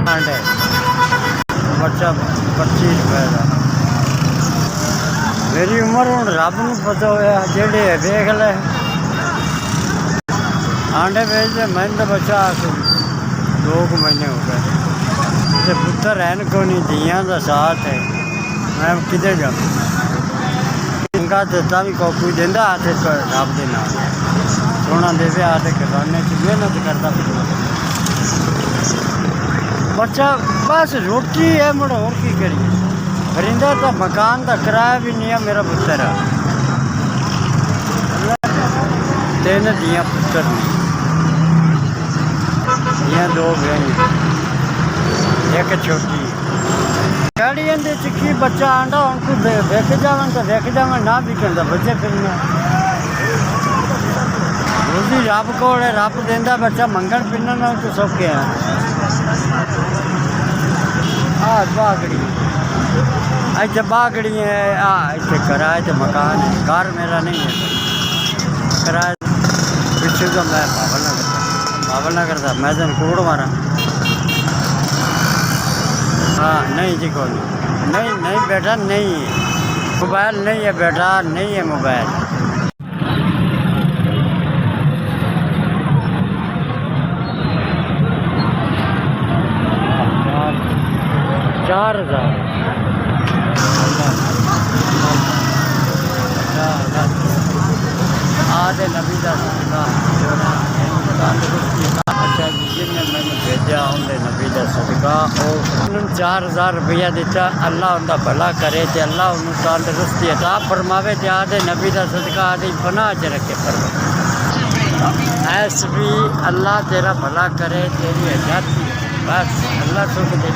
आंडे बच्चा 25 रुपए का। मेरी उम्र हूँ रब नूं पता होया जेडे देख ले आंडे बेचते। मैंने तो बच्चा 2 महीने हो गए तो पुत्र है को नहीं दियाँ का साथ है। मैं किधर जाऊँ चंगा देता भी कोई देंदा हाथ रब के नाम सोना देवे हाथ खजाने च मेहनत करता बच्चा बस रोटी है मुड़ होर की करिए। परिंदा तो मकान का किराया भी नहीं है। मेरा पुत्र है 3 दियाँ पुत्र नहीं दियाँ 2 बहन एक छोटी गाड़ियाँ चिक्की बच्चा आंडा उनको देख जावन तो देख जावन ना भी करता बच्चे फिरना रोजी रब को रब देंदा बच्चा मंगल फिरना तो सौखे हैं। बागड़ी अच्छा बागड़ी है इतने किराए तो मकान है। घर मेरा नहीं है किराए पीछे का मैं बाबल नगर था मैं जन कोड़ मारा। हाँ नहीं जी कौन नहीं नहीं बेटा नहीं है मोबाइल नहीं है बेटा नहीं है मोबाइल। 4,000 आधे नबी का सदका जिन्हें मैंने भेजा उन्हें नबी का सदका और 4,000 रुपया दिता। अल्लाह उनका भला करे तो अल्लाह उन्होंने तंदुरुस्ती अता फरमावे तो आधे नबी का सदका आधे पनाह च रखे फरमावे। ऐस भी अल्लाह तेरा भला करे तेरी हजाती बस अल्लाह सुख दे।